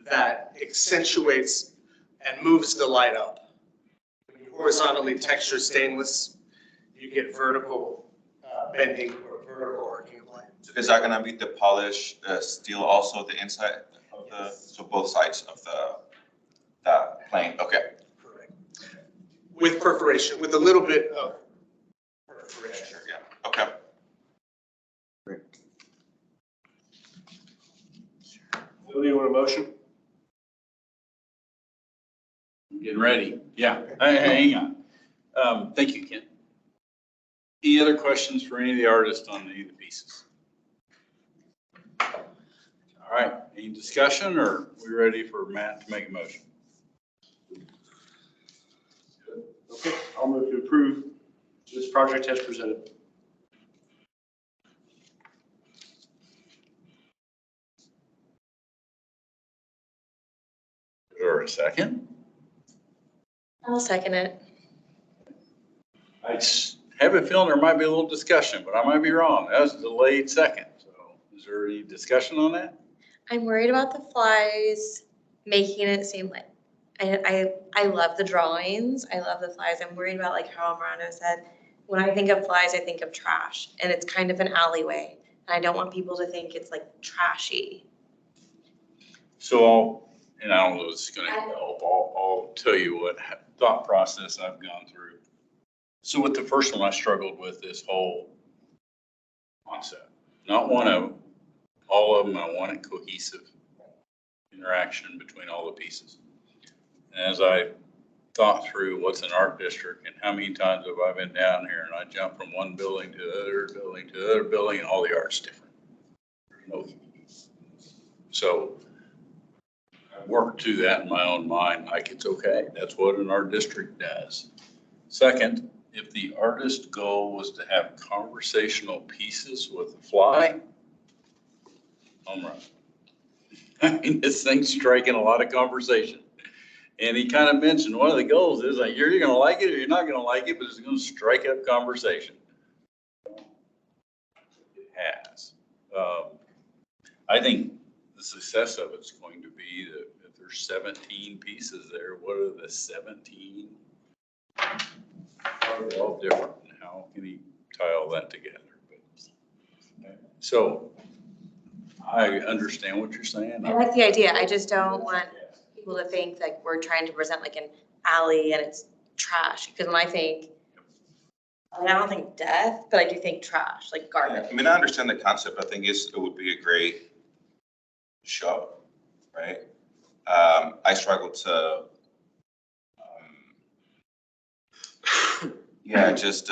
that accentuates and moves the light up. When you horizontally texture stainless, you get vertical bending or vertical arcing of light. Is that gonna be the polished steel also the inside of the, so both sides of the plane? Okay. Correct. With perforation, with a little bit of perforation. Sure, yeah, okay. Bill, you want a motion? Getting ready. Yeah, hang on. Thank you, Ken. Any other questions for any of the artists on any of the pieces? All right, any discussion, or are we ready for Matt to make a motion? Okay, I'll move to approve this project as presented. Or a second? I'll second it. I just have a feeling there might be a little discussion, but I might be wrong. That was a delayed second. So is there any discussion on that? I'm worried about the flies making it seem like, I love the drawings. I love the flies. I'm worried about, like how Miranda said, when I think of flies, I think of trash, and it's kind of an alleyway. And I don't want people to think it's like trashy. So and I don't know if it's gonna help, I'll tell you what thought process I've gone through. So with the first one, I struggled with this whole concept, not one of them, all of them, I wanted cohesive interaction between all the pieces. And as I thought through what's an art district and how many times have I been down here and I jump from one building to the other building to the other building and all the art's different. No. So I worked to that in my own mind, like it's okay, that's what an art district does. Second, if the artist's goal was to have conversational pieces with the fly, home run. I mean, this thing's striking a lot of conversation. And he kind of mentioned one of the goals is like, you're either gonna like it or you're not gonna like it, but it's gonna strike up conversation. It has. I think the success of it's going to be that if there's 17 pieces there, what are the 17? They're all different. How can he tie all that together? So I understand what you're saying. I like the idea. I just don't want people to think like we're trying to present like an alley and it's trash. Because when I think, I don't think death, but I do think trash, like garbage. I mean, I understand the concept. I think it would be a great show, right? I struggle to, just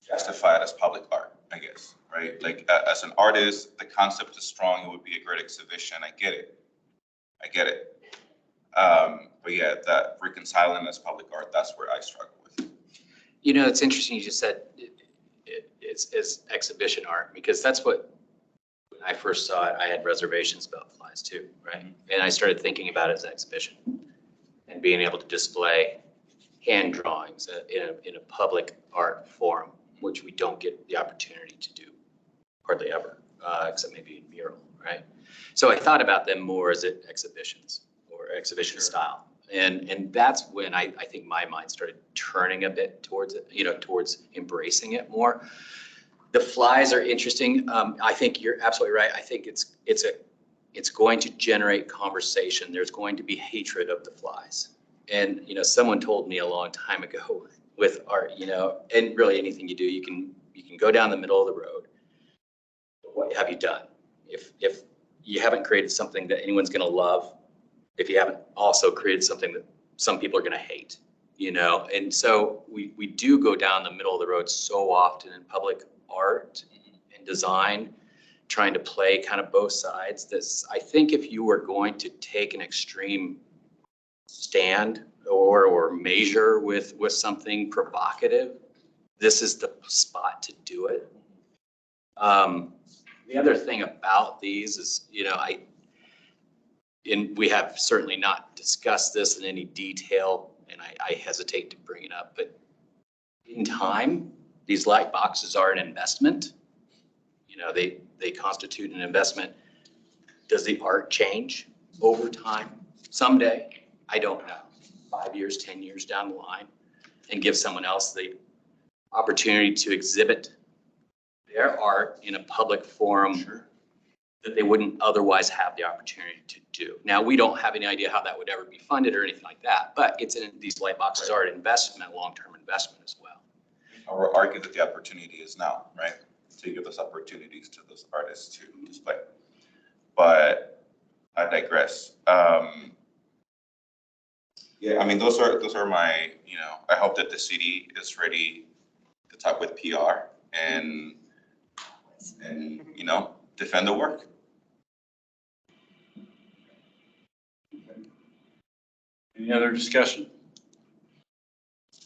justify it as public art, I guess, right? Like as an artist, the concept is strong. It would be a great exhibition. I get it. But yeah, that reconciling as public art, that's where I struggle with. You know, it's interesting you just said it's exhibition art, because that's what, when I first saw it, I had reservations about flies too, right? And I started thinking about it as an exhibition and being able to display hand drawings in a public art forum, which we don't get the opportunity to do hardly ever, except maybe in mural, right? So I thought about them more as exhibitions or exhibition style. And that's when I think my mind started turning a bit towards it, towards embracing it more. The flies are interesting. I think you're absolutely right. I think it's going to generate conversation. There's going to be hatred of the flies. And, someone told me a long time ago with art, and really anything you do, you can go down the middle of the road. What have you done? If you haven't created something that anyone's going to love, if you haven't also created something that some people are going to hate, and so we do go down the middle of the road so often in public art and design, trying to play kind of both sides. I think if you were going to take an extreme stand or measure with something provocative, this is the spot to do it. The other thing about these is, and we have certainly not discussed this in any detail, and I hesitate to bring it up, but in time, these light boxes are an investment. They constitute an investment. Does the art change over time? Someday, I don't know. 5 years, 10 years down the line, and give someone else the opportunity to exhibit their art in a public forum that they wouldn't otherwise have the opportunity to do. Now, we don't have any idea how that would ever be funded or anything like that, but these light boxes are an investment, long-term investment as well. I would argue that the opportunity is now, right? To give those opportunities to those artists to display. But I digress. Yeah, I mean, those are my, I hope that the city is ready to talk with PR and defend the work. Any other discussion?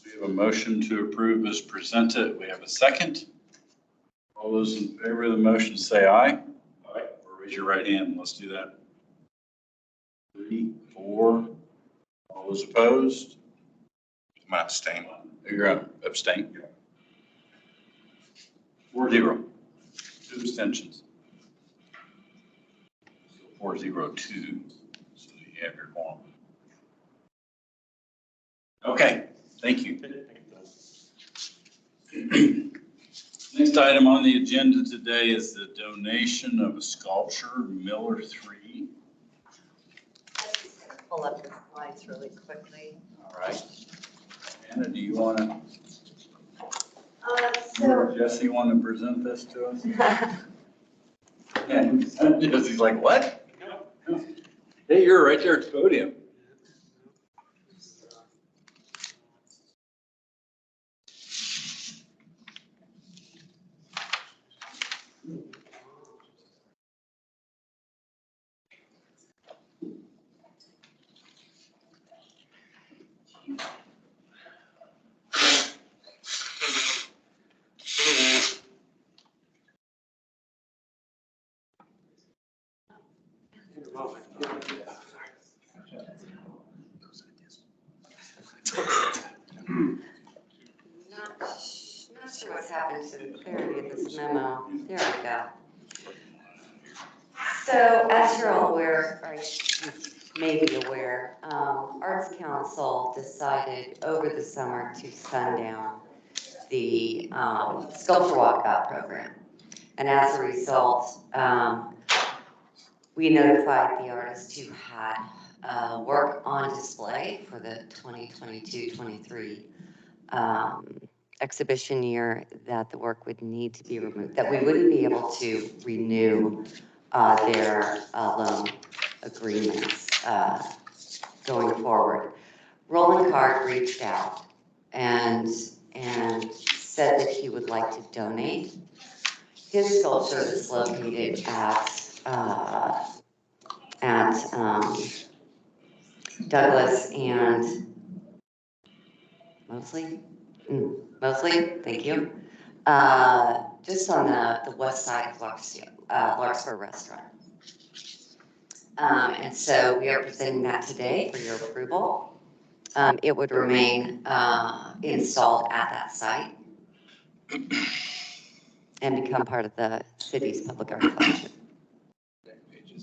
We have a motion to approve as presented. We have a second. All those in favor of the motion say aye. Aye. Or raise your right hand. Let's do that. 3, 4. All those opposed? I'm gonna abstain. You're gonna abstain? 4-0. 2 abstentions. 4-0-2. So you have your form. Okay, thank you. Next item on the agenda today is the donation of a sculpture, Miller 3. Pull up the slides really quickly. All right. Anna, do you want to, So. Jesse want to present this to us? And Jesse's like, what? Hey, you're right there at the podium. Not sure what's happened to the clarity of this memo. There we go. So as you're all aware, or you may be aware, Arts Council decided over the summer to sundown the Sculpture Walkout program. And as a result, we notified the artists who had work on display for the 2022-23 exhibition year that the work would need to be removed, that we wouldn't be able to renew their loan agreements going forward. Roland Card reached out and said that he would like to donate his sculpture that's located at Douglas and Mosley. Mosley, thank you. Just on the west side of Larkspur Restaurant. And so we are presenting that today for your approval. It would remain installed at that site and become part of the city's public art collection. Yeah, thank you.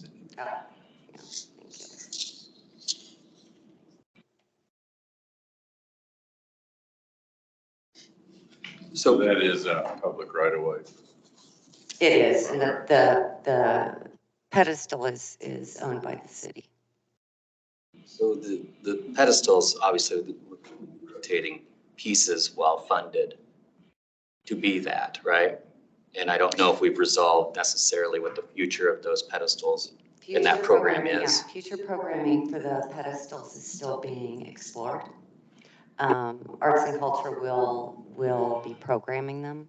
So that is public right away. It is, and the pedestal is owned by the city. So the pedestals, obviously, the rotating pieces well funded to be that, right? And I don't know if we've resolved necessarily what the future of those pedestals in that program is. Yeah, future programming for the pedestals is still being explored. Arts and Culture will be programming them.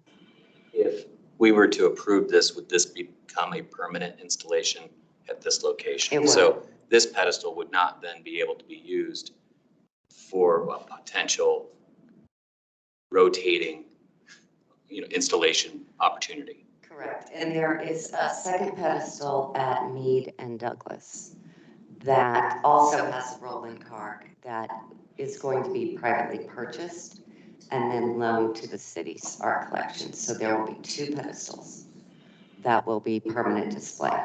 If we were to approve this, would this become a permanent installation at this location? It would. So this pedestal would not then be able to be used for a potential rotating, installation opportunity. Correct. And there is a second pedestal at Meade and Douglas that also has a Roland card that is going to be privately purchased and then loaned to the city's art collection. So there will be two pedestals that will be permanent display.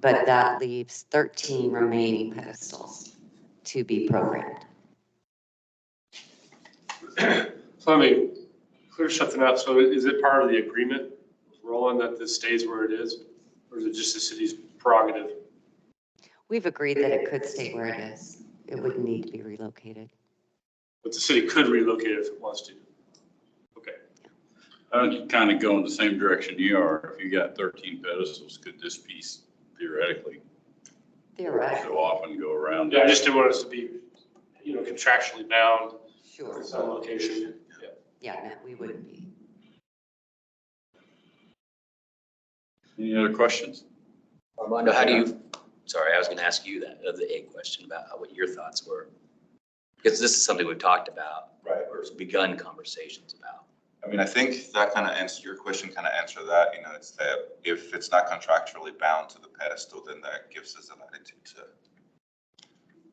But that leaves 13 remaining pedestals to be programmed. So let me clear something up. So is it part of the agreement, Roland, that this stays where it is? Or is it just the city's prerogative? We've agreed that it could stay where it is. It wouldn't need to be relocated. But the city could relocate it if it wants to. Okay. I'd kind of go in the same direction you are. If you got 13 pedestals, could this piece theoretically so often go around? Yeah, I just didn't want us to be, contractually bound Sure. to some location. Yeah, no, we wouldn't be. Any other questions? Armando, how do you, sorry, I was going to ask you a question about what your thoughts were. Because this is something we've talked about. Right. Or begun conversations about. I mean, I think that kind of answers your question, kind of answer that, it's that if it's not contractually bound to the pedestal, then that gives us the latitude to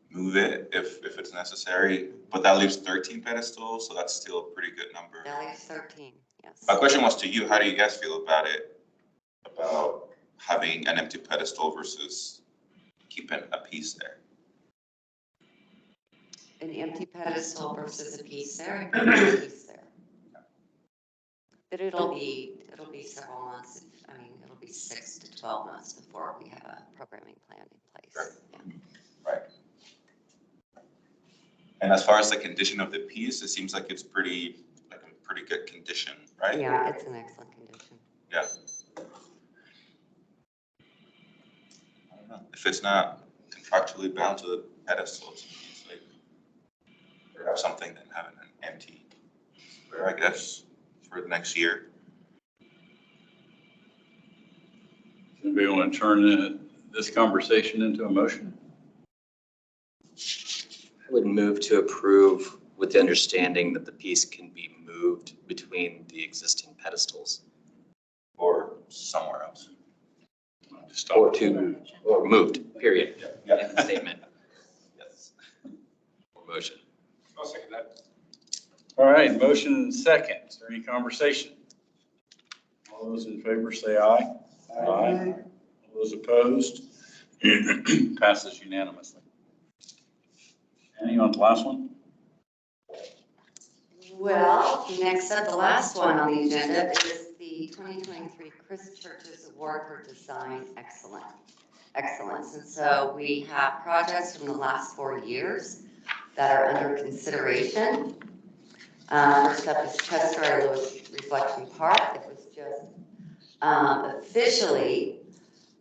move it if it's necessary. But that leaves 13 pedestals, so that's still a pretty good number. That leaves 13, yes. My question was to you, how do you guys feel about it? About having an empty pedestal versus keeping a piece there? An empty pedestal versus a piece there, and a piece there. But But it'll be several months, I mean, it'll be 6 to 12 months before we have a programming plan in place. Sure. Yeah. Right. And as far as the condition of the piece, it seems like it's pretty, like in pretty good condition, right? Yeah, it's in excellent condition. Yeah. I don't know, if it's not contractually bound to the pedestals, it's like, or have something than having an empty square, I guess, for the next year. Anybody want to turn this conversation into a motion? I would move to approve with the understanding that the piece can be moved between the existing pedestals. Or somewhere else. Just stop. Or moved, period. Yeah. In the statement. Yes. Or motion. I'll second that. All right, motion and second. Is there any conversation? All those in favor say aye. Aye. All those opposed? Passes unanimously. Any on the last one? Well, next up, the last one on the agenda is the 2023 Chris Church's Award for Design Excellence. And so we have projects from the last 4 years that are under consideration. First up is Chester Lewis Reflection Park. It was just officially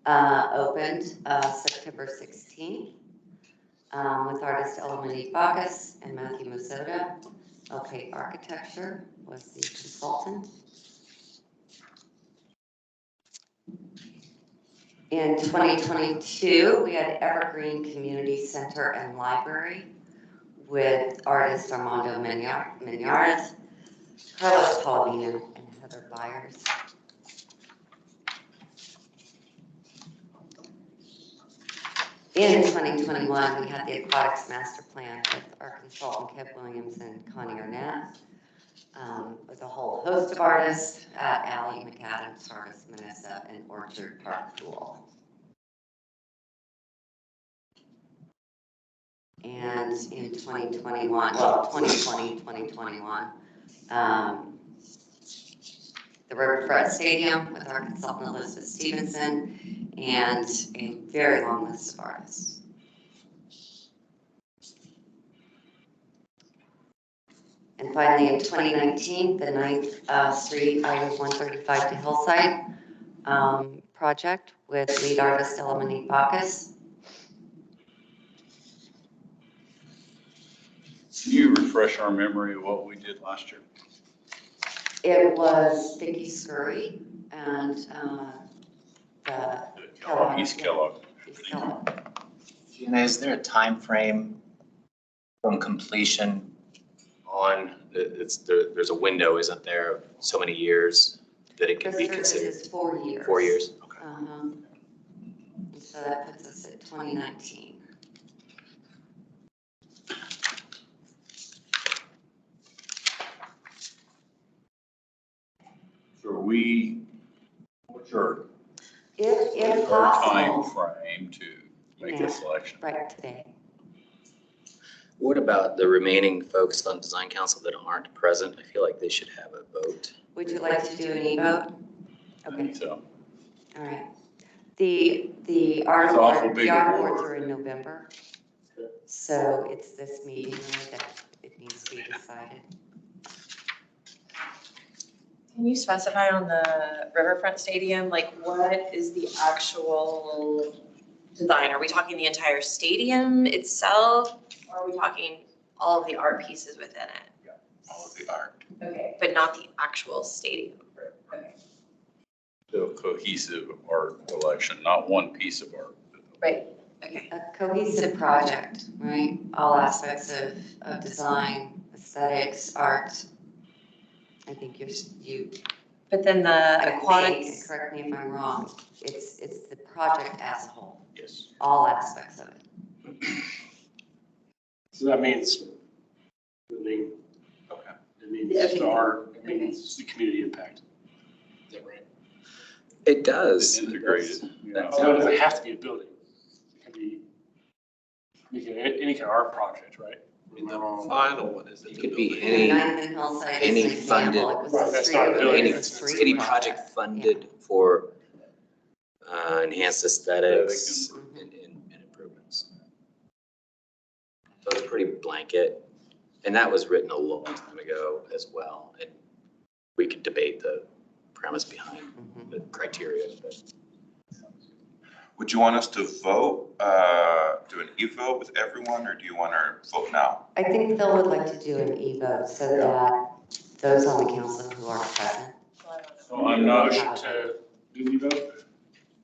opened September 16th with artist Elamini Bacchus and Matthew Mazzotta. LK Architecture was the consultant. In 2022, we had Evergreen Community Center and Library with artist Armando Mignarez, Carlos Palomino, and Heather Byers. In 2021, we had the Aquatics Master Plan with our consultant Kev Williams and Connie Arnett, with a whole host of artists at Alley, McAdams, Harvest, Manessa, and Orchard Park Pool. And in 2021, 2021, the Riverfront Stadium with our consultant Elizabeth Stevenson, and a very long list of artists. And finally, in 2019, the 9th Street Highway 135 to Hillside project with lead artist Elamini Bacchus. Can you refresh our memory of what we did last year? It was Vicky Scurry and the Kellogg. East Kellogg. East Kellogg. Gina, is there a time frame from completion on, there's a window, isn't there, of so many years that it can be The service considered? is 4 years. 4 years? Okay. And so that puts us at 2019. So what's our If time possible, frame to make Yeah. a selection? right today. What about the remaining folks on design council that aren't present? I feel like they should have a vote. Would you like to do an e-vote? I Okay, think so. all right. The art awful award, big the art award. awards are in November. So it's this meeting really that it needs to be decided. Can you specify on the Riverfront Stadium, like what is the actual design? Are we talking the entire stadium itself? Or are we talking all of the art pieces within it? All of the art. Okay, but not the actual stadium. Okay. So cohesive art collection, not one piece of art. Right, okay. A cohesive project, right? All aspects of design, aesthetics, art. I think you. But then the I think, aquatics, correct me if I'm wrong, it's the project as a whole, Yes. all aspects of it. So that means the name, Okay. it means Okay. the art, it means the community impact. Is that right? It does. Integrated. Yeah. So it doesn't have to be a building. It can be any kind of art project, right? The final one is. It could be The any, Ninth and Hillside is any an example. funded- It was Right, a that's street, not it building, was a it's any street project funded for enhanced aesthetics and improvements. So it's pretty blanket, and that was written a long time ago as well, and we could debate the premise behind the criteria. But Would you want us to vote, do an e-vote with everyone, or do you want to vote now? I think Phil would like to do an e-vote so that those on the council who are present. So I'm not, Motion to do the vote?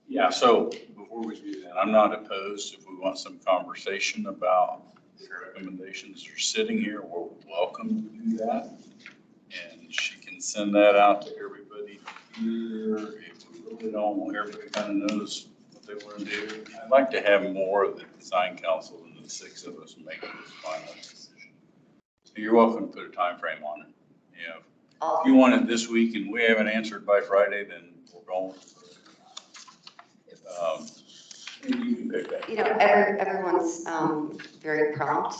yeah, so before we do that, I'm not opposed if we want some conversation about the recommendations that are sitting here, we're welcome to do that. And she can send that out to everybody here. If we really don't, well, everybody kind of knows what they want to do. I'd like to have more of the design council than the 6 of us making this final decision. So you're welcome to put a time frame on it. Yeah. If you want it this week and we haven't answered by Friday, then we're going. You can pick that. You know, everyone's very prompt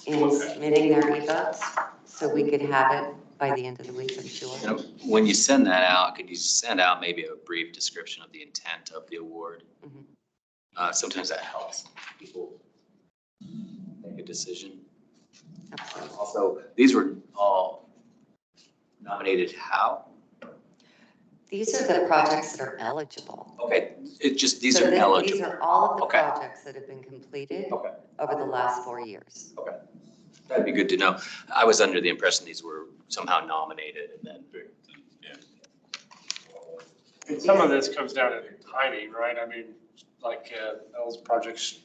in submitting their e-votes, so we could have it by the end of the week, I'm sure. you know, when you send that out, could you send out maybe a brief description of the intent of the award? Sometimes that helps people make a decision. Absolutely. Also, these were all nominated how? These are the projects that are eligible. Okay, it just, these So are These eligible. are all of the Okay. projects that have been completed Okay, over the last 4 years. that'd be good to know. I was under the impression these were somehow nominated and then. Yeah. And some of this comes down to timing, right? I mean, like, those projects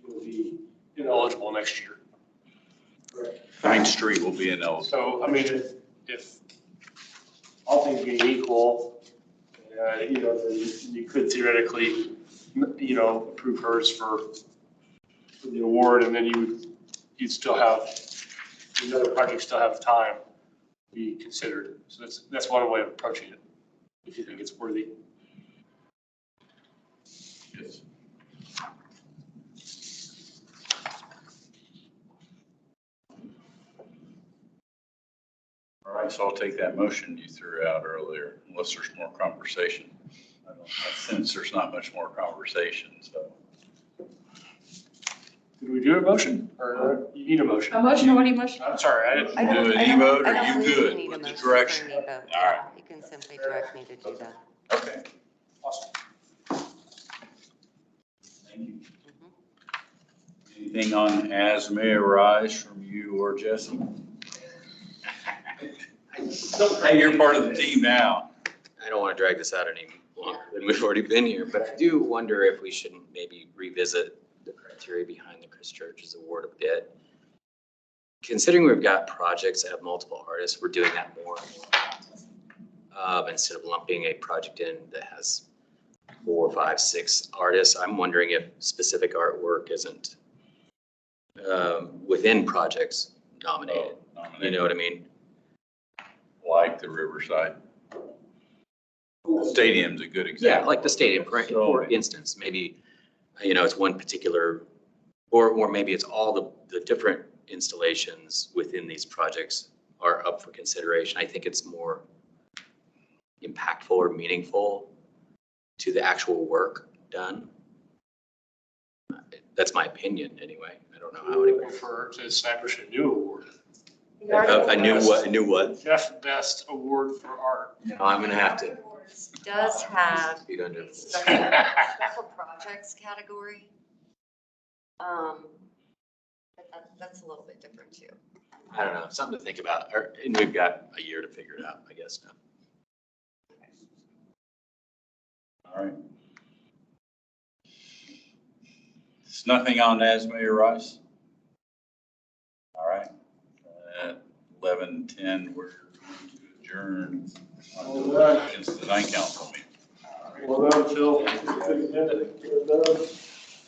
will be ineligible next year. Pine Street will be ineligible. So, I mean, if all things being equal, you know, then you could theoretically, you know, approve hers for the award, and then you'd still have, the other projects still have time to be considered. So that's one way of approaching it, if you think it's worthy. Yes. All right, so I'll take that motion you threw out earlier, unless there's more conversation. I sense there's not much more conversation, so. Did we do a motion, or you need a motion? A motion, what do you motion? I'm sorry, I didn't. I don't- Do an I don't- e-vote, I or don't you believe good need a with the motion direction? for an e-vote. All Yeah, right. you can simply direct me to do that. Okay. Awesome. Thank you. Anything on as may arise from you or Jesse? Hey, you're part of the team now. I don't want to drag this out any longer than we've already been here, but I do wonder if we shouldn't maybe revisit the criteria behind the Chris Church's award a bit. Considering we've got projects that have multiple artists, we're doing that more and more. Instead of lumping a project in that has 4, 5, 6 artists, I'm wondering if specific artwork isn't within projects nominated. You know what I mean? Like the Riverside. Stadium's a good Yeah, example. like the stadium, for instance, maybe, you know, it's one particular, or maybe it's all the different installations within these projects are up for consideration. I think it's more impactful or meaningful to the actual work done. That's my opinion, anyway. I don't know how anybody. For to establish a new award. A new what? Jeff Best Award for Art. No, I'm gonna have to. Does have Feet under. special projects category. That's a little bit different too. I don't know, something to think about, and we've got a year to figure it out, I guess now. All right. There's nothing on as may arise? All right. 11:10, we're going to adjourn against the design council meeting. Well done, Phil. Good agenda. Well done.